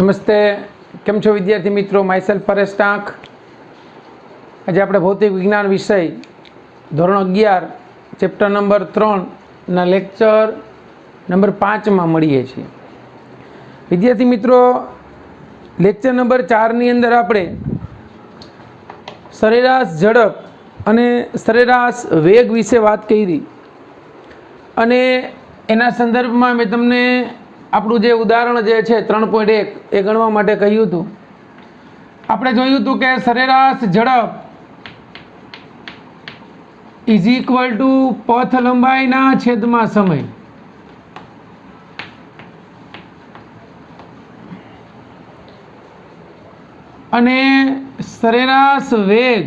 નમસ્તે, કેમ છો વિદ્યાર્થી મિત્રો? માયસેલ્ફ પરેશ ટાંક. આજે આપણે ભૌતિક વિજ્ઞાન વિષય ધોરણ 11 ચેપ્ટર નંબર 3 લેક્ચર નંબર 5માં મળીએ છીએ. વિદ્યાર્થી મિત્રો, લેક્ચર નંબર 4ની અંદર આપણે સરેરાશ ઝડપ અને સરેરાશ વેગ વિશે વાત કરી અને એના સંદર્ભમાં મેં તમને આપણું જે ઉદાહરણ જે છે 3.1 એ ગણવા માટે કહ્યું હતું. આપણે જોયું હતું કે સરેરાશ ઝડપ ઇઝ ઇક્વલ ટુ પથ લંબાઈના છેદમાં સમય. અને સરેરાશ વેગ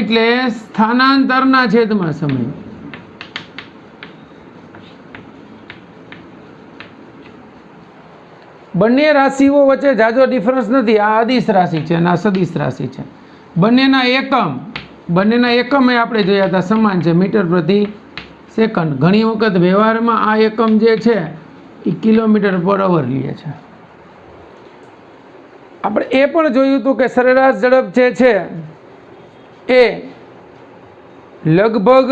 એટલે સ્થાનાંતરના છેદમાં સમય. બંને રાશિઓ વચ્ચે જાજો ડિફરન્સ નથી. આ અદિશ રાશિ છે અને આ સદિશ રાશિ છે. બંનેના એકમ એ આપણે જોયા હતા સમાન છે, મીટર પ્રતિ સેકન્ડ. ઘણી વખત વ્યવહારમાં આ એકમ જે છે એ કિલોમીટર પર અવર લે છે. આપણે એ પણ જોયું હતું કે સરેરાશ ઝડપ જે છે એ લગભગ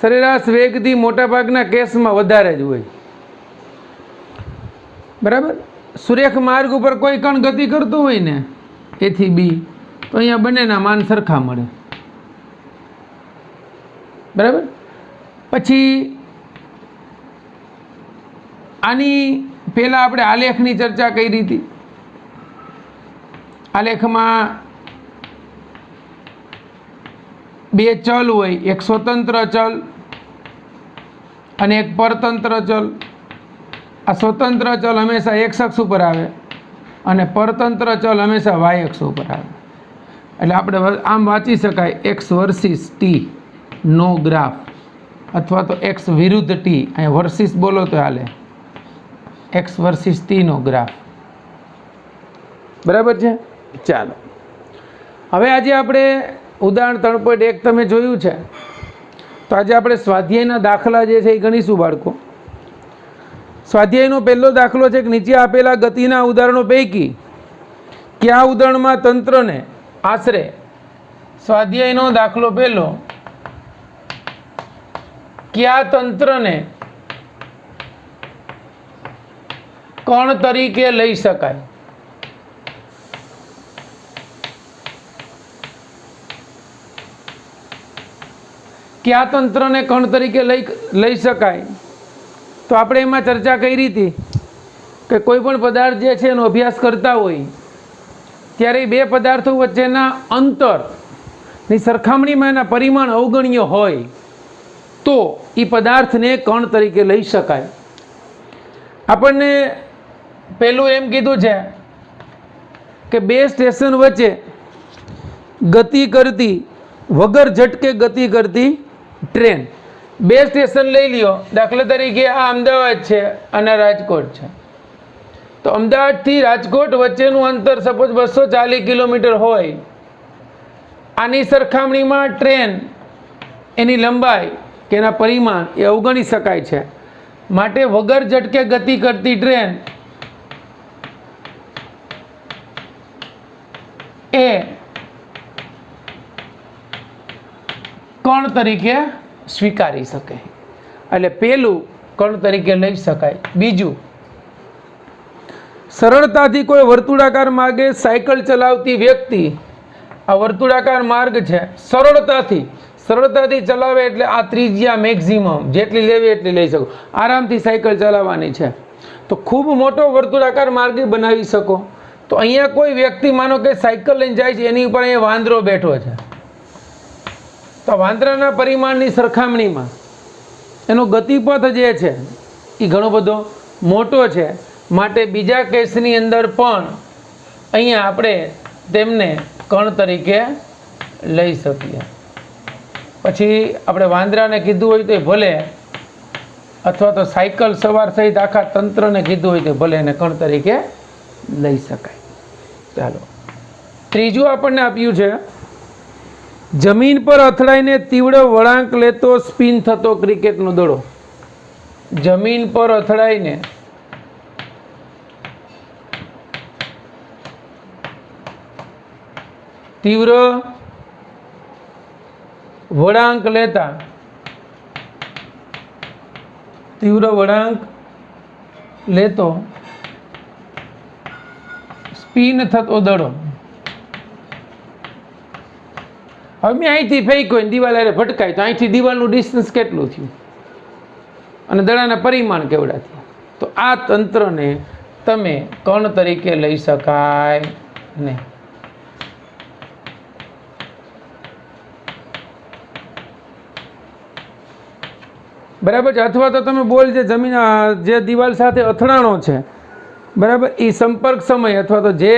સરેરાશ વેગથી મોટાભાગના કેસમાં વધારે જ હોય. બરાબર. સુરેખ માર્ગ ઉપર કોઈ કણ ગતિ કરતો હોય ને A થી B, તો અહીંયા બંનેના માન સરખા મળે. બરાબર. પછી આની પહેલાં આપણે આલેખની ચર્ચા કરી હતી. આલેખમાં બે ચલ હોય, એક સ્વતંત્ર ચલ અને એક પરતંત્ર ચલ. આ સ્વતંત્ર ચલ હંમેશા x અક્ષ ઉપર આવે અને પરતંત્ર ચલ હંમેશા y અક્ષ ઉપર આવે. એટલે આપણે આમ વાંચી શકાય x વર્સિસ t નો ગ્રાફ, અથવા તો x વિરુદ્ધ t. અહીંયા વર્સિસ બોલો તો હાલે, x વર્સિસ t નો ગ્રાફ. બરાબર છે. ચાલો, હવે આજે આપણે ઉદાહરણ 3.1 તમે જોયું છે, તો આજે આપણે સ્વાધ્યાયના દાખલા જે છે એ ગણીશું બાળકો. સ્વાધ્યાયનો પહેલો દાખલો છે કે નીચે આપેલા ગતિના ઉદાહરણો પૈકી કયા ઉદાહરણમાં તંત્રને આશરે, સ્વાધ્યાયનો દાખલો પહેલો, કયા તંત્રને કણ તરીકે લઈ શકાય? કયા તંત્રને કણ તરીકે લઈ શકાય? તો આપણે એમાં ચર્ચા કરી હતી કે કોઈ પણ પદાર્થ જે છે એનો અભ્યાસ કરતા હોય ત્યારે બે પદાર્થો વચ્ચેના અંતરની સરખામણીમાં એના પરિમાણ અવગણ્ય હોય તો એ પદાર્થને કણ તરીકે લઈ શકાય. આપણને પહેલું એમ કીધું છે કે બે સ્ટેશન વચ્ચે ગતિ કરતી, વગર ઝટકે ગતિ કરતી ટ્રેન. બે સ્ટેશન લઈ લ્યો, દાખલા તરીકે આ અમદાવાદ છે અને રાજકોટ છે. તો અમદાવાદથી રાજકોટ વચ્ચેનું અંતર સપોઝ 240 કિલોમીટર હોય. આની સરખામણીમાં ટ્રેન, એની લંબાઈ કે એના પરિમાણ એ અવગણી શકાય છે. માટે વગર ઝટકે ગતિ કરતી ટ્રેન એ કણ તરીકે સ્વીકારી શકે. એટલે પહેલું કણ તરીકે લઈ શકાય. બીજું, સરળતાથી કોઈ વર્તુળાકાર માર્ગે સાયકલ ચલાવતી વ્યક્તિ, આ વર્તુળાકાર માર્ગ છે, સરળતાથી ચલાવે એટલે આ ત્રિજ્યા મેક્સિમમ જેટલી લેવી એટલી લઈ શકો, આરામથી સાયકલ ચલાવવાની છે. તો ખૂબ મોટો વર્તુળાકાર માર્ગ બનાવી શકો. તો અહીંયા કોઈ વ્યક્તિ માનો કે સાયકલ લઈને જાય છે, એની ઉપર અહીંયા વાંદરો બેઠો છે. તો વાંદરાના પરિમાણની સરખામણીમાં એનો ગતિપથ જે છે એ ઘણો બધો મોટો છે. માટે બીજા કેસની અંદર પણ અહીંયા આપણે તેમને કણ તરીકે લઈ શકીએ. પછી આપણે વાંદરાને કીધું હોય તો ભલે, અથવા તો સાયકલ સવાર સહિત આખા તંત્રને કીધું હોય તો ભલે એને કણ તરીકે લઈ શકાય. ચાલો, ત્રીજું આપણને આપ્યું છે જમીન પર અથડાઈને તીવ્ર વળાંક લેતો સ્પિન થતો ક્રિકેટનો દડો. જમીન પર અથડાઈને તીવ્ર વળાંક લેતો સ્પિન થતો દડો. હવે મેં અહીંથી ફેંક્યો દિવાલ હારે ભટકાય તો અહીંથી દિવાલનું ડિસ્ટન્સ કેટલું થયું અને દડાના પરિમાણ કેવડા થયા? તો આ તંત્રને તમે કણ તરીકે લઈ શકાય નહીં. બરાબર છે. અથવા તો તમે બોલ જે જમીન જે દિવાલ સાથે અથડાણો છે બરાબર, એ સંપર્ક સમય અથવા તો જે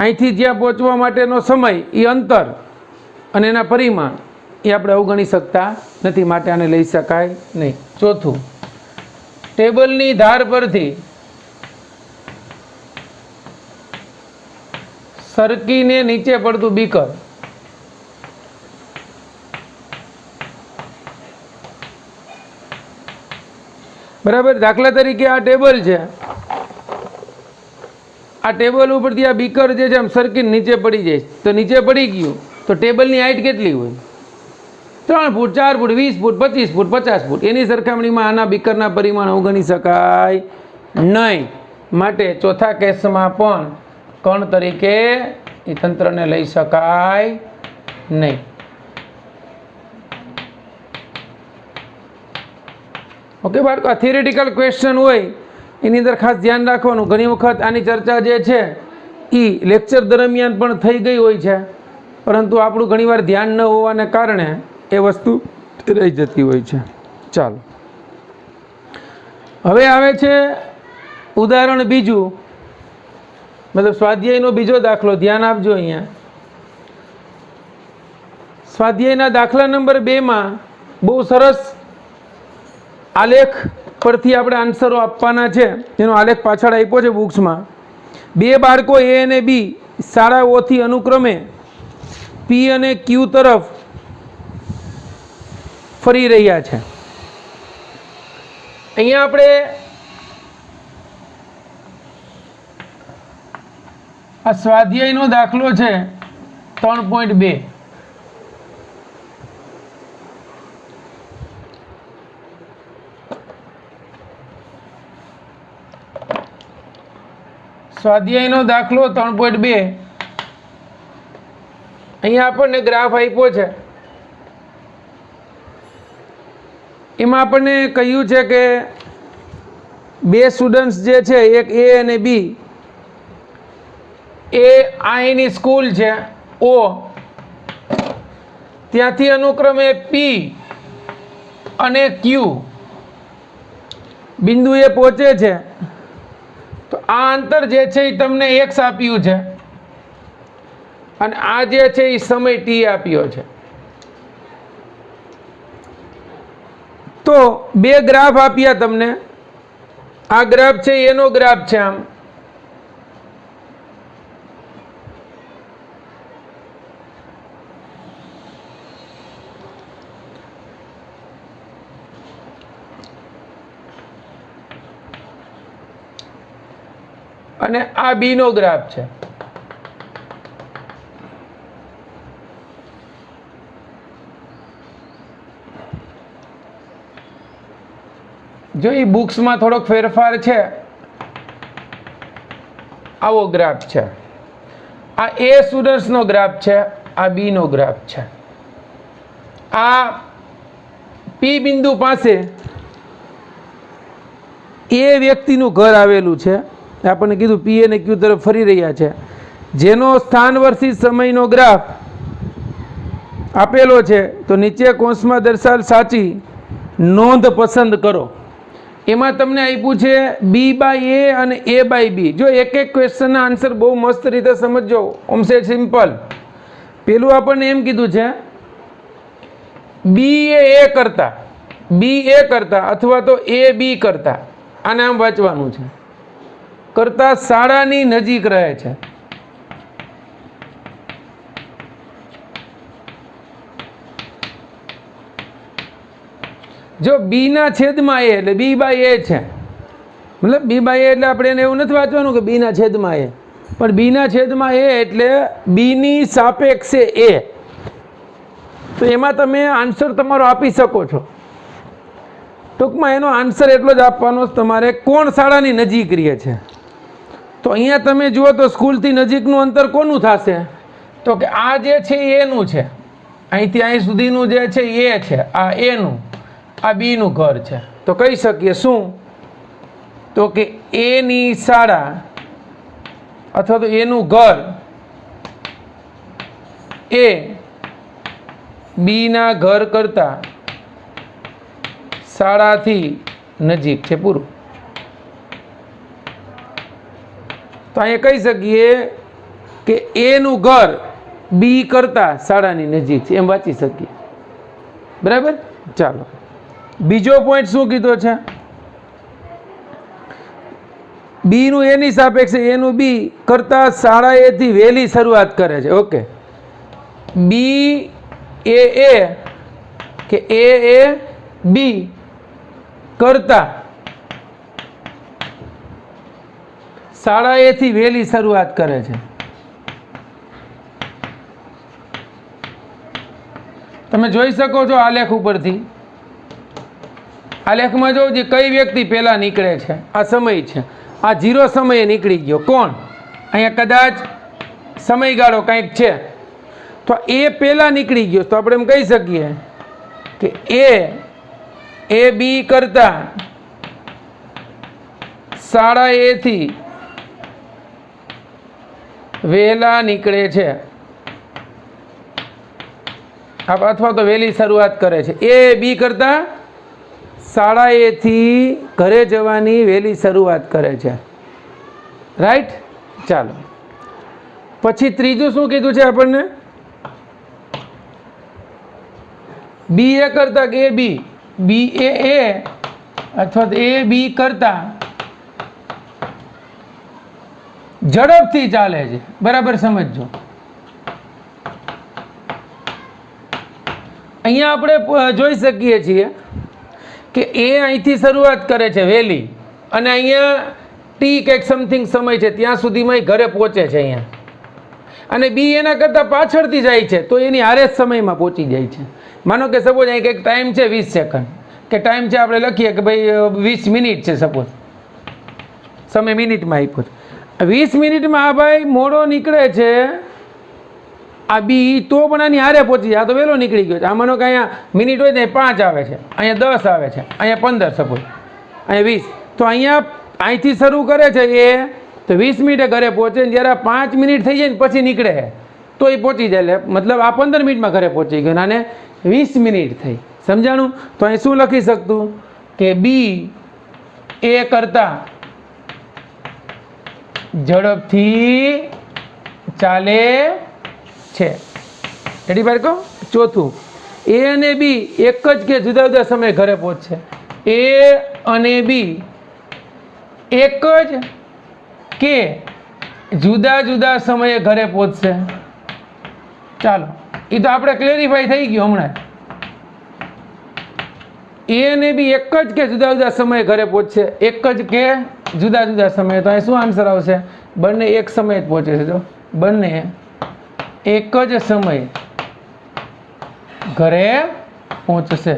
અહીંથી જ્યાં પહોંચવા માટેનો સમય એ અંતર અને એના પરિમાણ એ આપણે અવગણી શકતા નથી, માટે આને લઈ શકાય નહીં. ચોથું, ટેબલની ધાર પરથી સરકીને નીચે પડતું બીકર બરાબર. દાખલા તરીકે આ ટેબલ છે, આ ટેબલ ઉપરથી આ બીકર જે છે આમ સરકીને નીચે પડી જાય તો નીચે પડી ગયું તો ટેબલની હાઈટ કેટલી હોય? 3 ફૂટ, 4 ફૂટ, 20 ફૂટ, 25 ફૂટ, 50 ફૂટ. એની સરખામણીમાં આના બીકરના પરિમાણ અવગણી શકાય નહીં, માટે ચોથા કેસમાં પણ કણ તરીકે એ તંત્રને લઈ શકાય નહીં. ઓકે બાળકો, આ થિયરિટિકલ ક્વેશ્ચન હોય એની અંદર ખાસ ધ્યાન રાખવાનું. ઘણી વખત આની ચર્ચા જે છે એ લેક્ચર દરમિયાન પણ થઈ ગઈ હોય છે, પરંતુ આપણું ઘણીવાર ધ્યાન ન હોવાને કારણે એ વસ્તુ રહી જતી હોય છે. ચાલો, હવે આવે છે ઉદાહરણ બીજું, મતલબ સ્વાધ્યાયનો બીજો દાખલો. ધ્યાન આપજો અહીંયા. સ્વાધ્યાયના દાખલા નંબર 2માં બહુ સરસ આલેખ પરથી આપણે આન્સરો આપવાના છે. એનો આલેખ પાછળ આપ્યો છે બુક્સમાં. 2 બાળકો એ અને બી શાળાઓથી અનુક્રમે પી અને ક્યુ તરફ ફરી રહ્યા છે. અહીંયા આપણે આ સ્વાધ્યાયનો દાખલો છે 3.2. સ્વાધ્યાયનો દાખલો 3.2. અહીંયા આપણને ગ્રાફ આપ્યો છે. એમાં આપણને કહ્યું છે કે 2 સ્ટુડન્ટ્સ જે છે, એક એ અને બી, એ અહીંની સ્કૂલ છે ઓ, ત્યાંથી અનુક્રમે પી અને ક્યુ બિંદુએ પહોંચે છે. તો આ અંતર જે છે એ તમને x આપ્યું છે અને આ જે છે એ સમય t આપ્યો છે. તો 2 ગ્રાફ આપ્યા તમને. આ ગ્રાફ છે એનો ગ્રાફ છે આમ, અને આ બી નો ગ્રાફ છે. જો એ બુક્સમાં થોડોક ફેરફાર છે, આવો ગ્રાફ છે. આ એ સ્ટુડન્ટ્સનો ગ્રાફ છે, આ બી નો ગ્રાફ છે. આ પી બિંદુ પાસે એ વ્યક્તિનું ઘર આવેલું છે. આપણને કીધું પી અને ક્યુ તરફ ફરી રહ્યા છે, જેનો સ્થાન વર્ષિત સમયનો ગ્રાફ આપેલો છે. તો નીચે કૌંસમાં દર્શાવેલ સાચી નોંધ પસંદ કરો. એમાં તમને આપ્યું છે બી બાય એ અને એ બાય બી. જો એક એક ક્વેશ્ચનના આન્સર બહુ મસ્ત રીતે સમજજો. ઓમ સે સિમ્પલ. પેલું આપણને એમ કીધું છે બી એ કરતા અથવા તો એ બી કરતા, આને આમ વાંચવાનું છે, કરતા શાળાની નજીક રહે છે. જો બીના છેદમાં એ એટલે બી બાય એ છે, મતલબ બી બાય એ એટલે આપણે એને એવું નથી વાંચવાનું કે બીના છેદમાં એ, પણ બીના છેદમાં એ એટલે બીની સાપેક્ષે એ. તો એમાં તમે આન્સર તમારો આપી શકો છો. ટૂંકમાં એનો આન્સર એટલો જ આપવાનો તમારે કોણ શાળાની નજીક રહે છે. તો અહીંયા તમે જુઓ તો સ્કૂલથી નજીકનું અંતર કોનું થશે? તો કે આ જે છે એ એનું છે, અહીંથી અહીં સુધીનું જે છે એ છે, આ એનું, આ બીનું ઘર છે. તો કહી શકીએ શું? તો કે એની શાળા અથવા તો એનું ઘર એ બીના ઘર કરતાં શાળાથી નજીક છે. પૂરું. તો અહીંયા કહી શકીએ કે એનું ઘર બી કરતાં શાળાની નજીક છે, એમ વાંચી શકીએ. બરાબર. ચાલો, બીજો પોઈન્ટ શું કીધો છે? બીનું એની સાપેક્ષે એનું બી કરતાં શાળા એથી વહેલી શરૂઆત કરે છે. ઓકે, બી એ કે એ બી કરતાં શાળા એથી વહેલી શરૂઆત કરે છે. તમે જોઈ શકો છો આલેખ ઉપરથી. આલેખમાં જો જે કઈ વ્યક્તિ પહેલા નીકળે છે, આ સમય છે, આ 0 સમયે નીકળી ગયો. કોણ? અહીંયા કદાચ સમયગાળો કંઈક છે, તો એ પહેલા નીકળી ગયો. તો આપણે એમ કહી શકીએ કે એ બી કરતા શાળા એથી વહેલા નીકળે છે, અથવા તો વહેલી શરૂઆત કરે છે. એ બી કરતા શાળા એથી ઘરે જવાની વહેલી શરૂઆત કરે છે. રાઈટ. ચાલો, પછી ત્રીજું શું કીધું છે આપણને? બી એ કરતા કે એ બી એ અથવા તો એ બી કરતા ઝડપથી ચાલે છે. બરાબર સમજજો. અહીંયા આપણે જોઈ શકીએ છીએ કે એ અહીંથી શરૂઆત કરે છે વહેલી, અને અહીંયા ટી કંઈક સમથિંગ સમય છે, ત્યાં સુધીમાં એ ઘરે પહોંચે છે અહીંયા. અને બી એના કરતાં પાછળથી જાય છે, તો એની હારે જ સમયમાં પહોંચી જાય છે. માનો કે સપોઝ અહીં કંઈક ટાઈમ છે 20 સેકન્ડ, કે ટાઈમ છે આપણે લખીએ કે ભાઈ 20 મિનિટ છે, સપોઝ સમય મિનિટમાં આપ્યો છે. 20 મિનિટમાં આ ભાઈ મોડો નીકળે છે, આ બી, તો પણ આની હારે પહોંચી જાય. આ તો વહેલો નીકળી ગયો છે. આ માનો કે અહીંયા મિનિટ હોય ને 5 આવે છે, અહીંયા 10 આવે છે, અહીંયા 15, સપોઝ અહીંયા 20. તો અહીંયા અહીંથી શરૂ કરે છે એ, તો 20 મિનિટે ઘરે પહોંચે. જ્યારે 5 મિનિટ થઈ જાય ને પછી નીકળે તો એ પહોંચી જાય. મતલબ આ 15 મિનિટમાં ઘરે પહોંચી ગયો, અને 20 મિનિટ થઈ. સમજાણું? તો અહીં શું લખી શકતું કે બી એ કરતાં ઝડપથી ચાલે છે. રેડી બાળકો? ચોથું, એ અને બી એક જ કે જુદા જુદા સમયે ઘરે પહોંચશે. એ અને બી એક જ કે જુદા જુદા સમયે ઘરે પહોંચશે. ચાલો, એ તો આપણે ક્લેરિફાઈ થઈ ગયું હમણાં. એ અને બી એક જ કે જુદા જુદા સમયે ઘરે પહોંચશે. એક જ કે જુદા જુદા સમયે. તો અહીં શું આન્સર આવશે? બંને એક સમયે જ પહોંચે છે. જો બંને એક જ સમયે ઘરે પહોંચશે.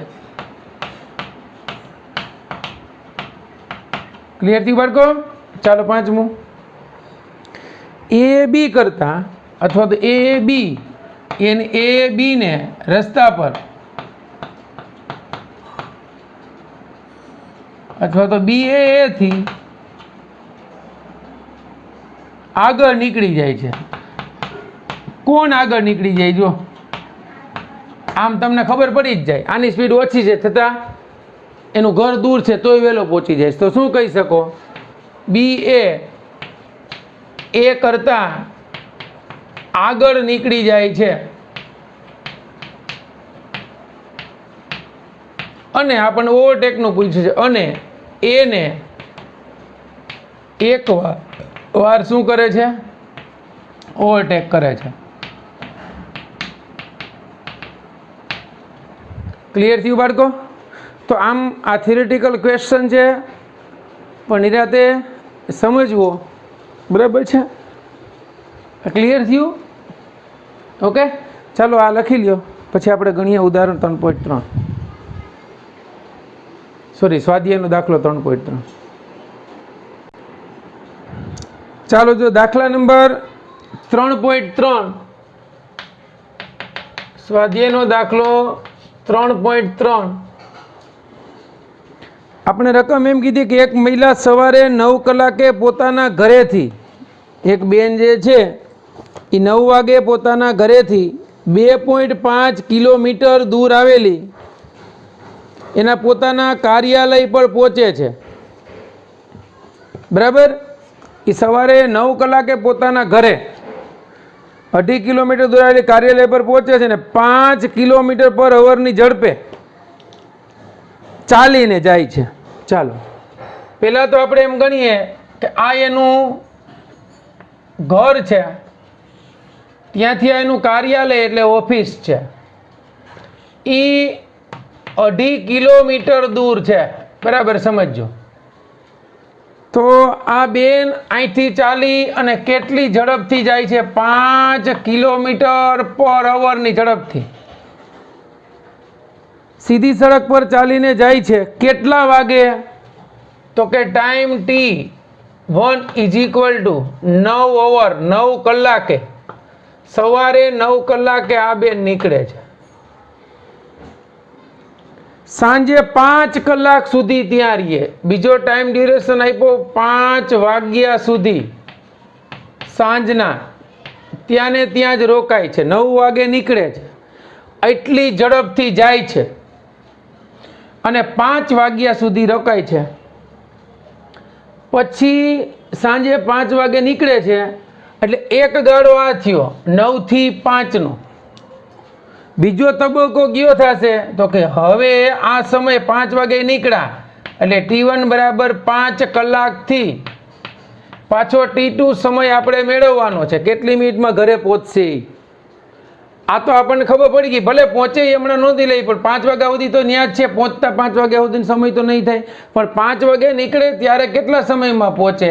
ક્લિયર થયું બાળકો? ચાલો, પાંચમું, એ બી કરતા અથવા તો એ બી એ બી ને રસ્તા પર અથવા તો બી એ થી આગળ નીકળી જાય છે. કોણ આગળ નીકળી જાય? જો આમ તમને ખબર પડી જ જાય, આની સ્પીડ ઓછી છે છતાં એનું ઘર દૂર છે તોય વહેલો પહોંચી જાય. તો શું કહી શકો? બી એ કરતા આગળ નીકળી જાય છે, અને આપણને ઓવરટેકનું પૂછ્યું છે, અને એને એક વાર શું કરે છે? ઓવરટેક કરે છે. ક્લિયર થયું બાળકો? તો આમ આ થિયરિટિકલ ક્વેશ્ચન છે, પણ નિરાતે સમજવો. બરાબર છે? ક્લિયર થયું? ઓકે, ચાલો આ લખી લ્યો, પછી આપણે ગણીએ ઉદાહરણ 3.3. સોરી, સ્વાધ્યાયનો દાખલો 3.3. ચાલો, જો દાખલા નંબર 3.3, સ્વાધ્યાયનો દાખલો 3.3. આપણે રકમ એમ કીધી કે એક મહિલા સવારે 9 કલાકે પોતાના ઘરેથી, એક બેન જે છે એ 9 વાગે પોતાના ઘરેથી 2.5 કિલોમીટર દૂર આવેલી એના પોતાના કાર્યાલય પર પહોંચે છે. બરાબર? એ સવારે 9 કલાકે પોતાના ઘરે 2.5 કિલોમીટર દૂર આવેલી કાર્યાલય પર પહોંચે છે ને 5 કિલોમીટર પર અવરની ઝડપે ચાલીને જાય છે. ચાલો, પહેલાં તો આપણે એમ ગણીએ કે આ એનું ઘર છે, ત્યાંથી આ એનું કાર્યાલય એટલે ઓફિસ છે, એ 2.5 કિલોમીટર દૂર છે. બરાબર? સમજો. તો આ બેન અહીંથી ચાલી અને કેટલી ઝડપથી જાય છે? 5 કિલોમીટર પર અવરની ઝડપથી સીધી સડક પર ચાલીને જાય છે. કેટલા વાગે? તો કે time T1 is equal to 9 અવર, 9 કલાકે. સવારે 9 કલાકે આ બેન નીકળે છે, સાંજે 5 કલાક સુધી ત્યાં રહીએ. બીજો ટાઈમ ડ્યુરેશન આપ્યો 5 વાગ્યા સુધી સાંજના, ત્યાં ને ત્યાં જ રોકાય છે. 9 વાગે નીકળે છે, એટલી ઝડપથી જાય છે અને 5 વાગ્યા સુધી રોકાય છે. પછી સાંજે 5 વાગે નીકળે છે એટલે એક ગાળો આ થયો 9 થી 5નો. બીજો તબક્કો ગયો થશે તો કે હવે આ સમય 5 વાગે નીકળ્યા એટલે T1 બરાબર 5 કલાકથી પાછો T2 સમય આપણે મેળવવાનો છે. કેટલી મિનિટમાં ઘરે પહોંચશે? આ તો આપણને ખબર પડી ગઈ, ભલે પહોંચે એ હમણાં નોંધી લઈ, પણ 5 વાગ્યા સુધી તો ન્યા જ છે. પહોંચતા 5 વાગ્યા સુધીનો સમય તો નહીં થાય, પણ 5 વાગે નીકળે ત્યારે કેટલા સમયમાં પહોંચે?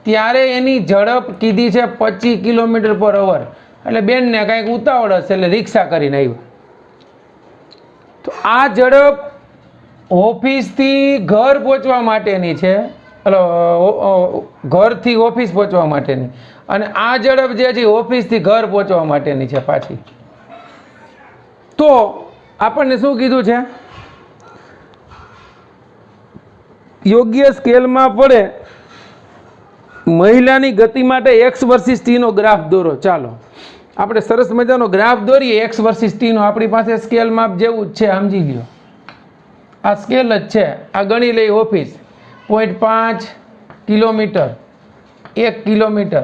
ત્યારે એની ઝડપ કીધી છે 25 કિલોમીટર પર અવર. એટલે બેનને કાંઈક ઉતાવળ હશે એટલે રિક્ષા કરીને આવ્યા. તો આ ઝડપ ઓફિસથી ઘર પહોંચવા માટેની છે, ઘરથી ઓફિસ પહોંચવા માટેની, અને આ ઝડપ જે છે ઓફિસથી ઘર પહોંચવા માટેની છે પાછી. તો આપણને શું કીધું છે? યોગ્ય સ્કેલમાં પડે મહિલાની ગતિ માટે x વર્સિસ t નો ગ્રાફ દોરો. ચાલો આપણે સરસ મજાનો ગ્રાફ દોરીએ x વર્સિસ t નો. આપણી પાસે સ્કેલ માપ જેવું જ છે, સમજી લ્યો. આ સ્કેલ જ છે. આ ગણી લઈ office 0.5 kilometre, 1 kilometre,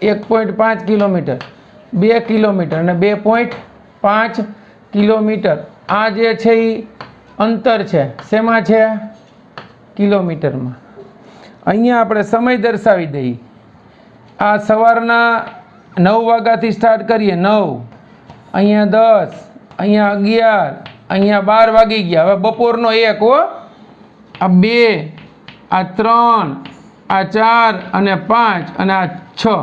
1.5 kilometre, 2 kilometre અને 2.5 કિલોમીટર. આ જે છે એ અંતર છે, શેમાં છે? કિલોમીટરમાં. અહીંયા આપણે સમય દર્શાવી દઈએ. આ સવારના 9 વાગ્યાથી સ્ટાર્ટ કરીએ, 9, અહીંયા 10, અહીંયા 11, અહીંયા 12 વાગી ગયા. હવે બપોરનો 1 હો, આ 2, આ 3, આ 4 અને 5 અને આ 6.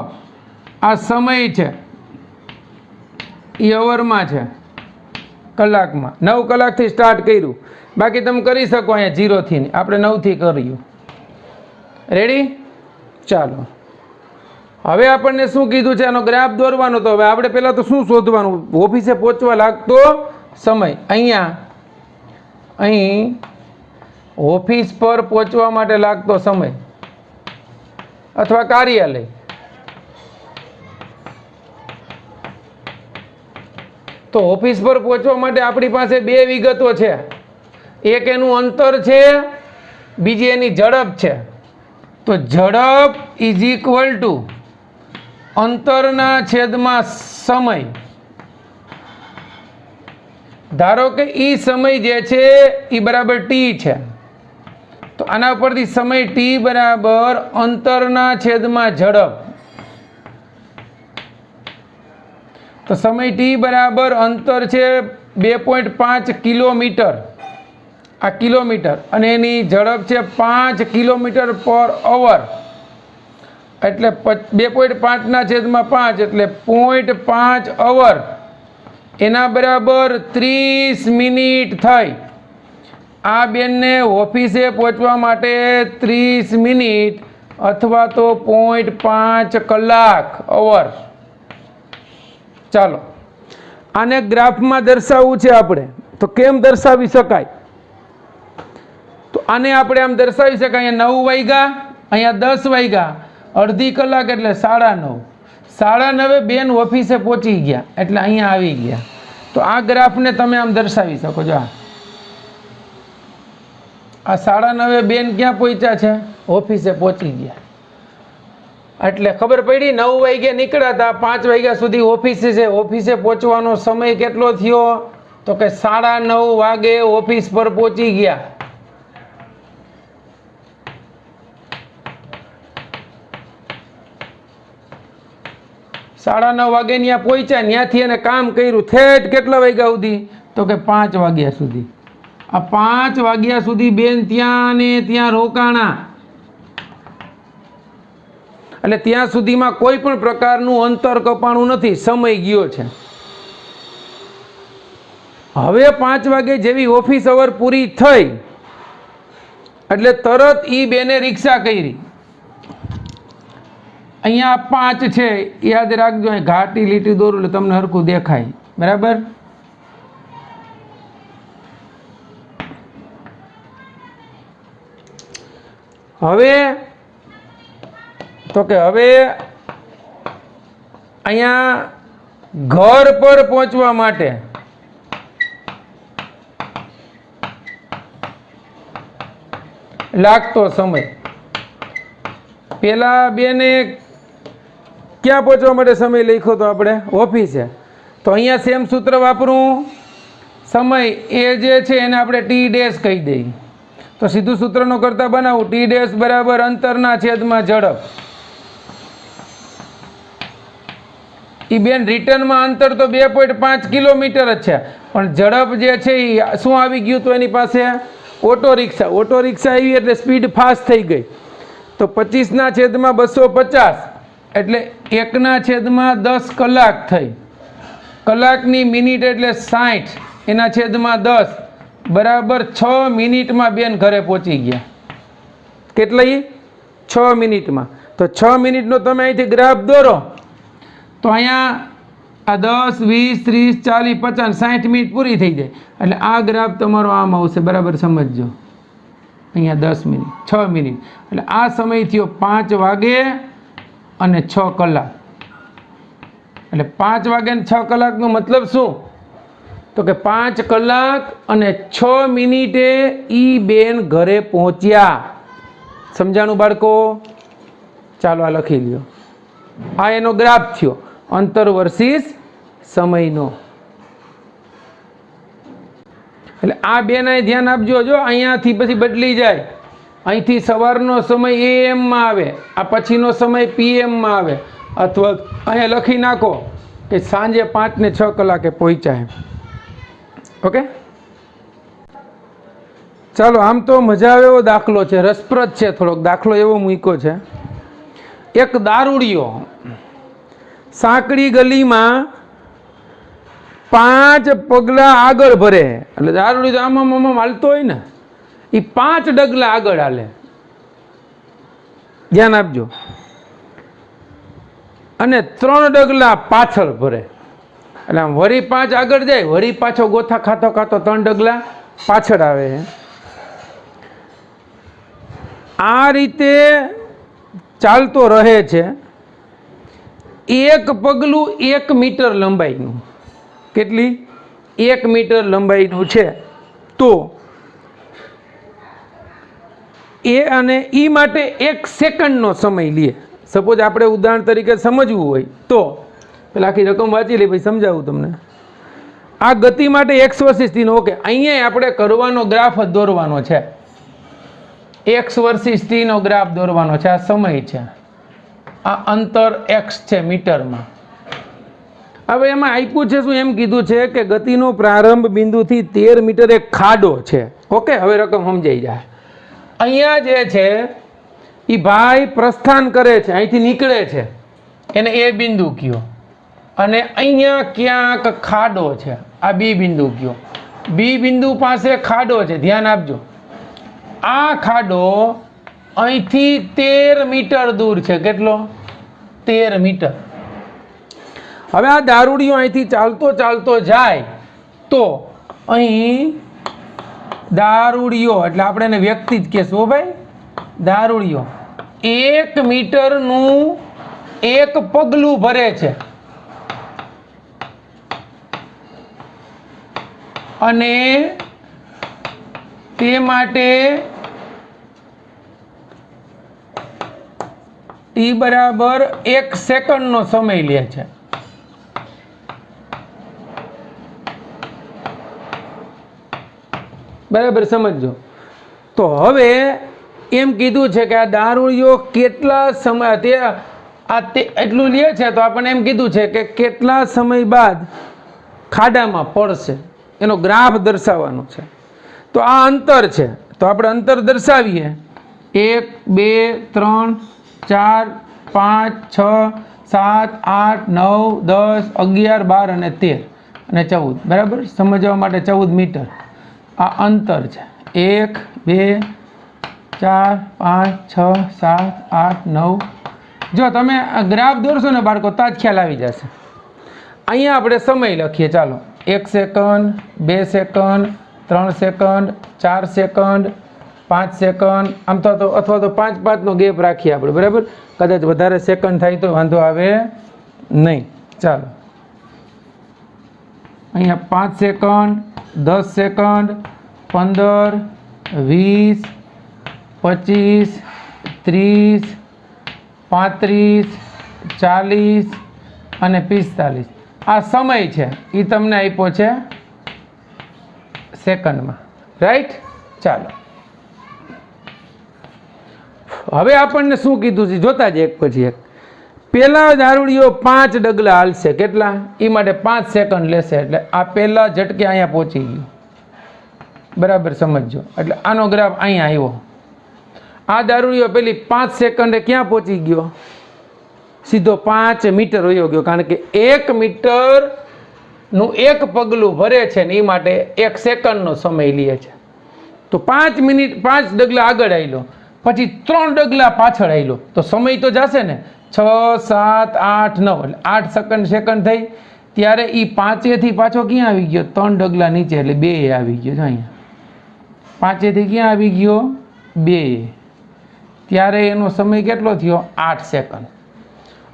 આ સમય છે એ અવરમાં છે, કલાકમાં. 9 કલાકથી સ્ટાર્ટ કર્યું. બાકી તમે કરી શકો અહીંયા 0થી, આપણે 9થી કર્યું. રેડી? ચાલો, હવે આપણને શું કીધું છે? આનો ગ્રાફ દોરવાનો. તો હવે આપણે પહેલાં તો શું શોધવાનું? ઓફિસે પહોંચવા લાગતો સમય. અહીં ઓફિસ પર પહોંચવા માટે લાગતો સમય અથવા કાર્યાલય. તો ઓફિસ પર પહોંચવા માટે આપણી પાસે 2 વિગતો છે. એક એનું અંતર છે, બીજી એની ઝડપ છે. તો ઝડપ ઇઝ ઇક્વલ ટુ અંતરના છેદમાં સમય. ધારો કે એ સમય જે છે એ બરાબર t છે, તો આના ઉપરથી સમય t બરાબર અંતરના છેદમાં ઝડપ. તો સમય t બરાબર અંતર છે 2.5 કિલોમીટર. આ કિલોમીટર, અને એની ઝડપ છે 5 કિલોમીટર પર અવર, એટલે 2.5/5 એટલે 0.5 અવર, એના બરાબર 30 મિનિટ થઈ. આ બેનને ઓફિસે પહોંચવા માટે 30 મિનિટ અથવા તો 0.5 કલાક અવર. ચાલો આને ગ્રાફમાં દર્શાવવું છે આપણે, તો કેમ દર્શાવી શકાય? તો આને આપણે આમ દર્શાવી શકાય, અહીંયા 9 વાગ્યા, અહીંયા 10 વાગ્યા, અડધી કલાક એટલે 9:30. 9:30 બેન ઓફિસે પહોંચી ગયા એટલે અહીંયા આવી ગયા. તો આ ગ્રાફને તમે આમ દર્શાવી શકો છો. આ 9:30 બેન ક્યાં પહોંચ્યા છે? ઓફિસે પહોંચી ગયા. એટલે ખબર પડી 9 વાગે નીકળ્યા હતા, 5 વાગ્યા સુધી ઓફિસે છે. ઓફિસે પહોંચવાનો સમય કેટલો થયો? તો કે 9:30 વાગે ઓફિસ પર પહોંચી ગયા. સાડા 9 વાગે ત્યાં પહોંચ્યા, ત્યાંથી એને કામ કર્યું ઠેઠ કેટલા વાગ્યા સુધી? તો કે 5 વાગ્યા સુધી. આ 5 વાગ્યા સુધી બેન ત્યાં ને ત્યાં રોકાણા. એટલે ત્યાં સુધીમાં કોઈ પણ પ્રકારનું અંતર કપાણું નથી, સમય ગયો છે. હવે 5 વાગે જેવી ઓફિસ અવર પૂરી થઈ એટલે તરત ઈ બેને રિક્ષા કરી. અહીંયા 5 છે, યાદ રાખજો, અહીં ઘાટી લીટી દોરું એટલે તમને હરખું દેખાય. બરાબર? હવે તો કે હવે અહીંયા ઘર પર પહોંચવા માટે લાગતો સમય, પેલા બેને ક્યાં પહોંચવા માટે સમય લખ્યો તો આપણે? ઓફિસે. તો અહીંયા સેમ સૂત્ર વાપરું, સમય એ જે છે એને આપણે ટી ડેશ કહી દઈએ. તો સીધું સૂત્રનો કરતા બનાવું, ટી ડેશ બરાબર અંતરના છેદમાં ઝડપ. એ બેન રિટર્નમાં અંતર તો 2.5 કિલોમીટર જ છે, પણ ઝડપ જે છે એ શું આવી ગયું? તો એની પાસે ઓટો રિક્ષા. ઓટો રિક્ષા આવી એટલે સ્પીડ ફાસ્ટ થઈ ગઈ. તો 25/250 એટલે 1/10 કલાક થઈ. કલાકની મિનિટ એટલે 60, એના છેદમાં 10 બરાબર 6 મિનિટમાં બેન ઘરે પહોંચી ગયા. કેટલી? 6 મિનિટમાં. તો 6 મિનિટનો તમે અહીંથી ગ્રાફ દોરો તો અહીંયા આ 10, 20, 30, 40, 50, 60 મિનિટ પૂરી થઈ જાય. એટલે આ ગ્રાફ તમારો આમ આવશે. બરાબર સમજજો. અહીંયા 10 મિનિટ, 6 મિનિટ, એટલે આ સમય થયો 5 વાગે અને 6 કલાક. એટલે 5 વાગે અને 6 કલાકનો મતલબ શું? તો કે 5 કલાક અને 6 મિનિટે ઈ બેન ઘરે પહોંચ્યા. સમજાણું બાળકો? ચાલો આ લખી લ્યો. આ એનો ગ્રાફ થયો, અંતર વર્સિસ સમયનો. એટલે આ બેન અહીં ધ્યાન આપજો. જો અહીંયાથી પછી બદલી જાય. અહીંથી સવારનો સમય AM-માં આવે, આ પછીનો સમય PM-માં આવે, અથવા અહીંયા લખી નાખો કે સાંજે 5 ને 6 કલાકે પહોંચ્યા. ઓકે, ચાલો. આમ તો મજા આવે એવો દાખલો છે, રસપ્રદ છે. થોડોક દાખલો એવો મૂક્યો છે. એક દારૂડિયો સાંકડી ગલીમાં 5 પગલાં આગળ ભરે. એટલે દારૂડિયો આમાં આમાં હાલતો હોય ને, એ 5 ડગલા આગળ હાલે. ધ્યાન આપજો. અને 3 ડગલા પાછળ ભરે. એટલે આમ વળી 5 આગળ જાય, વળી પાછો ગોથા ખાતો ખાતો 3 ડગલા પાછળ આવે. આ રીતે ચાલતો રહે છે. એક પગલું 1 મીટર લંબાઈનું. કેટલી? 1 મીટર લંબાઈનું છે. તો એ અને ઈ માટે 1 સેકન્ડનો સમય લે. સપોઝ આપણે ઉદાહરણ તરીકે સમજવું હોય તો પેલા આખી રકમ વાંચી લે, પછી સમજાવું તમને. આ ગતિ માટે x વર્સિસ t નો. ઓકે, અહીંયા આપણે કરવાનો ગ્રાફ જ દોરવાનો છે. x વર્સિસ t નો ગ્રાફ દોરવાનો છે. આ સમય છે, આ અંતર x છે મીટરમાં. હવે એમાં આપ્યું છે શું, એમ કીધું છે કે ગતિનો પ્રારંભ બિંદુથી 13 મીટર એક ખાડો છે. ઓકે, હવે રકમ સમજાઈ જાય. અહીંયા જે છે એ ભાઈ પ્રસ્થાન કરે છે, અહીંથી નીકળે છે, એને એ બિંદુ કયો. અને અહીંયા ક્યાંક ખાડો છે, આ બી બિંદુ કયો. બી બિંદુ પાસે ખાડો છે, ધ્યાન આપજો. આ ખાડો અહીંથી 13 મીટર દૂર છે. કેટલો? 13 મીટર. હવે આ દારૂડિયો અહીંથી ચાલતો ચાલતો જાય તો અહીં દારૂડિયો, એટલે આપણે એને વ્યક્તિ જ કહેશું હો ભાઈ, દારૂડિયો 1 મીટરનું એક પગલું ભરે છે. અને તે માટે t બરાબર 1 સેકન્ડનો સમય લે છે. બરાબર, સમજો. તો હવે એમ કીધું છે કે આ દારૂડિયો કેટલા સમય તે એટલું લે છે, તો આપણને એમ કીધું છે કે કેટલા સમય બાદ ખાડામાં પડશે, એનો ગ્રાફ દર્શાવવાનો છે. તો આ અંતર છે, તો આપણે અંતર દર્શાવીએ. 1 2 3 4 5 6 7 8 9 10 11 12 અને 13 અને 14. બરાબર, સમજવા માટે 14 મીટર આ અંતર છે. 1 2 4 5 6 7 8 9. જો તમે ગ્રાફ દોરશો ને બાળકો, તો જ ખ્યાલ આવી જશે. અહીંયા આપણે સમય લખીએ. ચાલો, 1 second, 2 second, 3 second, 4 second, 5 second, આમ તો અથવા તો 5-5નો ગેપ રાખીએ આપણે. બરાબર, કદાચ વધારે સેકન્ડ થાય તો વાંધો આવે નહીં. ચાલો, અહીંયા 5 સેકન્ડ, 10 સેકન્ડ, 15, 20, 25, 30, 35, 40 અને 45. આ સમય છે, એ તમને આપ્યો છે સેકન્ડમાં. રાઈટ? ચાલો, હવે આપણને શું કીધું છે જોતા જ એક પછી એક. પહેલા દારૂડિયો 5 ડગલા હાલશે. કેટલા? એ માટે 5 સેકન્ડ લેશે. એટલે આ પહેલા ઝટકે અહીંયા પહોંચી ગયો. બરાબર, સમજો. એટલે આનો ગ્રાફ અહીંયા આવ્યો. આ દારૂડિયો પેલી 5 સેકન્ડે ક્યાં પહોંચી ગયો? સીધો 5 મીટર વયો ગયો. કારણ કે 1 મીટરનું એક પગલું ભરે છે ને એ માટે 1 સેકન્ડનો સમય લે છે. તો 5 મિનિટ 5 ડગલા આગળ આવેલો, પછી 3 ડગલા પાછળ આવેલો, તો સમય તો જશે ને. 6 7 8 9 એટલે 8 સેકન્ડ થઈ. ત્યારે એ 5થી પાછો ક્યાં આવી ગયો? 3 ડગલા નીચે, એટલે 2 આવી ગયો. અહીંયા 5થી ક્યાં આવી ગયો? 2. ત્યારે એનો સમય કેટલો થયો? 8 સેકન્ડ.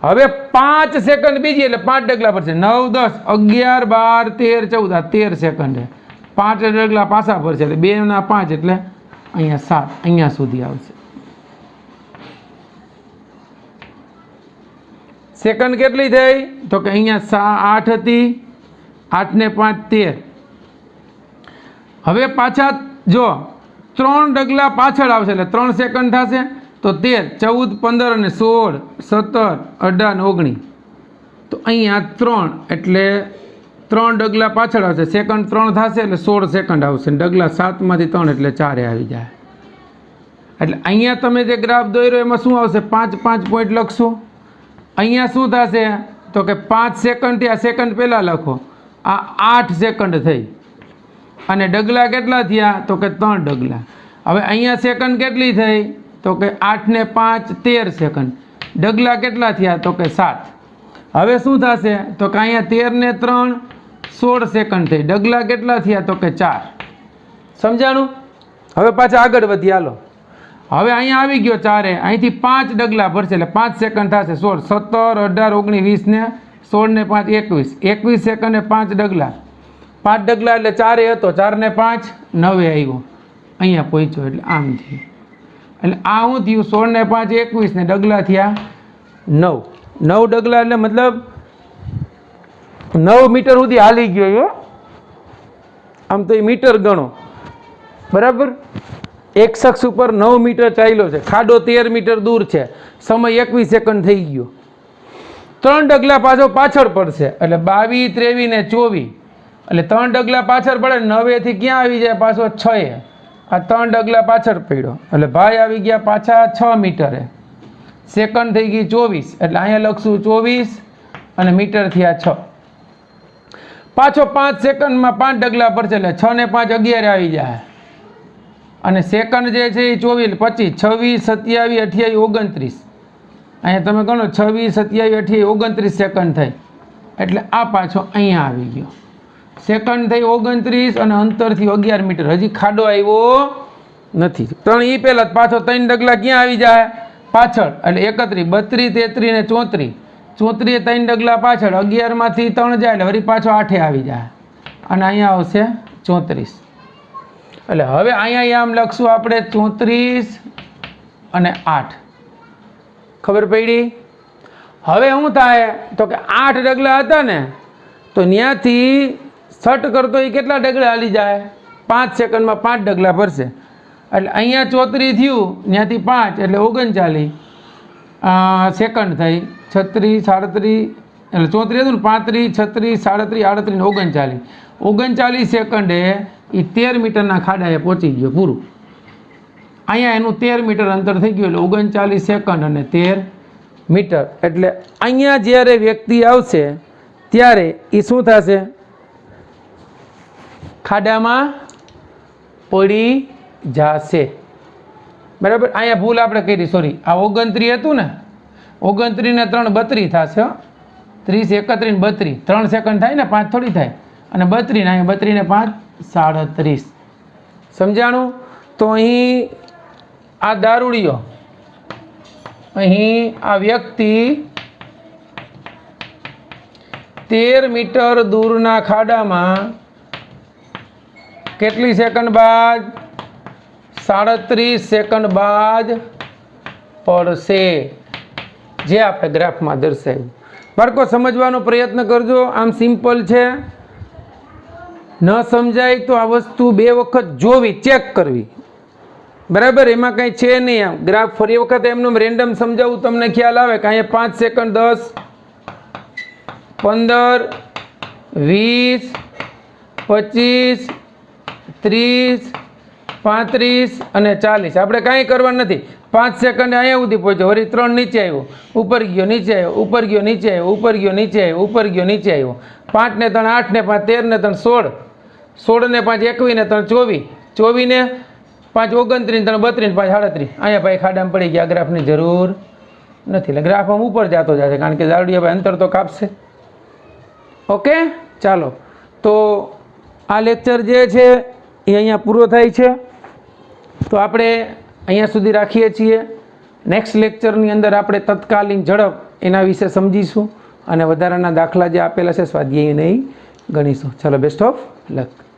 હવે 5 સેકન્ડ બીજી, એટલે 5 ડગલા પડશે. 9 10 11 12 13 14, 13 સેકન્ડે 5 ડગલા પાછા પડશે. એટલે 2 ના 5 એટલે અહીંયા 7, અહીંયા સુધી આવશે. સેકન્ડ કેટલી થઈ? તો કે અહીંયા 8 હતી, 8 ને 5 13. હવે પાછા જો 3 ડગલા પાછળ આવશે, એટલે 3 સેકન્ડ થશે. તો 13 14 15 અને 16 17 18 ને 19. તો અહીંયા 3 એટલે 3 ડગલા પાછળ આવશે. સેકન્ડ 3 થશે એટલે 16 સેકન્ડ આવશે. ડગલા 7માંથી 3 એટલે 4 આવી જાય. એટલે અહીંયા તમે જે ગ્રાફ દોર્યો એમાં શું આવશે? 5 5 પોઈન્ટ લખશું. અહીંયા શું થશે? તો કે 5 સેકન્ડથી આ સેકન્ડ પહેલાં લખો. આ 8 સેકન્ડ થઈ. અને ડગલા કેટલા થયા? તો કે 3 ડગલા. હવે અહીંયા સેકન્ડ કેટલી થઈ? તો કે 8 ને 5 13 સેકન્ડ. ડગલા કેટલા થયા? તો કે 7. હવે શું થશે? તો કે અહીંયા 13 ને 3 16 સેકન્ડ થઈ. ડગલા કેટલા થયા? તો કે 4. સમજાણું? હવે પાછા આગળ વધી. હાલો, હવે અહીંયા આવી ગયો 4. અહીંથી 5 ડગલા ભરશે, એટલે 5 સેકન્ડ થશે. 16 17 18 19 20 ને 16 ને 5 21. 21 સેકન્ડે 5 ડગલા. 5 ડગલા એટલે 4 હતો. 4 ને 5 9 આવ્યો. અહીંયા પહોંચ્યો. એટલે આમ થયું. એટલે આ શું થયું? 16 ને 5 21 ને ડગલા થયા 9. 9 ડગલા એટલે મતલબ 9 મીટર સુધી હાલી ગયો. આમ તો એ મીટર ગણો. બરાબર, એક શખ્સ ઉપર 9 મીટર ચાલ્યો છે. ખાડો 13 મીટર દૂર છે. સમય 21 સેકન્ડ થઈ ગયો. 3 ડગલા પાછો પાછળ પડશે એટલે 22, 23 ને 24 એટલે 3 ડગલા પાછળ પડે 9 થી ક્યાં આવી જાય પાછો 6 આ 3 ડગલા પાછળ પડ્યો એટલે ભાઈ આવી ગયા પાછા 6 મીટરે સેકન્ડ થઈ ગઈ 24 એટલે અહીંયા લખશું 24 અને મીટર થયા 6 પાછો 5 સેકન્ડમાં 5 ડગલા પડશે એટલે 6 ને 5 11 આવી જાય અને સેકન્ડ જે છે એ 24 25 26 27 28 29 અહીંયા તમે ગણો 26 27 28 29 સેકન્ડ થઈ એટલે આ પાછો અહીંયા આવી ગયો સેકન્ડ થઈ 29 અને અંતરથી 11 મીટર હજી ખાડો આવ્યો નથી ત્રણ એ પહેલાં પાછો 3 ડગલા ક્યાં આવી જાય પાછળ એટલે 31 32 33 ને 34 34 3 ડગલા પાછળ 11માંથી 3 જાય એટલે વળી પાછો 8 આવી જાય અને અહીંયા આવશે 34 એટલે હવે અહીંયા આમ લખશું આપણે 34 અને 8 ખબર પડી હવે શું થાય તો કે 8 ડગલા હતા ને તો ત્યાંથી સટ કરતો એ કેટલા ડગલા હાલી જાય 5 સેકન્ડમાં 5 ડગલા ભરશે એટલે અહીંયા 34 થયું ત્યાંથી 5 એટલે 39 સેકન્ડ થઈ 36 37 એટલે 34 હતું ને 35 36 37 38 39 સેકન્ડે એ 13 મીટરના ખાડાએ પહોંચી ગયો પૂરું અહીંયા એનું 13 મીટર અંતર થઈ ગયું એટલે 39 સેકન્ડ અને 13 મીટર એટલે અહીંયા જ્યારે વ્યક્તિ આવશે ત્યારે એ શું થશે ખાડામાં પડી જશે બરાબર અહીંયા ભૂલ આપણે કરી સોરી આ 29 હતું ને 29 ને 3 32 થશે 30 31 32 3 સેકન્ડ થાય ને 5 થોડી થાય અને 32 ને અહીંયા 32 ને 5 37 સમજાણું તો અહીં આ દારૂડિયો અહીં આ વ્યક્તિ 13 મીટર દૂરના ખાડામાં કેટલી સેકન્ડ બાદ 37 સેકન્ડ બાદ પડશે જે આપણે ગ્રાફમાં દર્શાવ્યું બાળકો સમજવાનો પ્રયત્ન કરજો આમ સિમ્પલ છે ન સમજાય તો આ વસ્તુ 2 વખત જોવી ચેક કરવી બરાબર એમાં કંઈ છે નહીં આમ ગ્રાફ ફરી વખત એમનું રેન્ડમ સમજાવું તમને ખ્યાલ આવે કે અહીંયા 5 સેકન્ડ 10 15 20 25 30 35 અને 40 આપણે કાંઈ કરવાનું નથી 5 સેકન્ડ અહીંયા સુધી પહોંચ્યો વળી 3 નીચે આવ્યો ઉપર ગયો નીચે આવ્યો ઉપર ગયો નીચે આવ્યો ઉપર ગયો નીચે આવ્યો ઉપર ગયો નીચે આવ્યો 5 ને 3 8 ને 5 13 ને 3 16 16 ને 5 21 ને 3 24 24 ને 5 29 ને 3 32 5 38 અહીંયા ભાઈ ખાડામાં પડી ગયા ગ્રાફની જરૂર નથી એટલે ગ્રાફ આમ ઉપર જતો જશે કારણ કે દારૂડિયા ભાઈ અંતર તો કાપશે ઓકે ચાલો તો આ લેક્ચર જે છે એ અહીંયા પૂરો થાય છે તો આપણે અહીંયા સુધી રાખીએ છીએ નેક્સ્ટ લેક્ચરની અંદર આપણે તત્કાલીન ઝડપ એના વિશે સમજીશું અને વધારાના દાખલા જે આપેલા છે સ્વાધ્યાય નહીં ગણીશું ચાલો બેસ્ટ ઓફ લક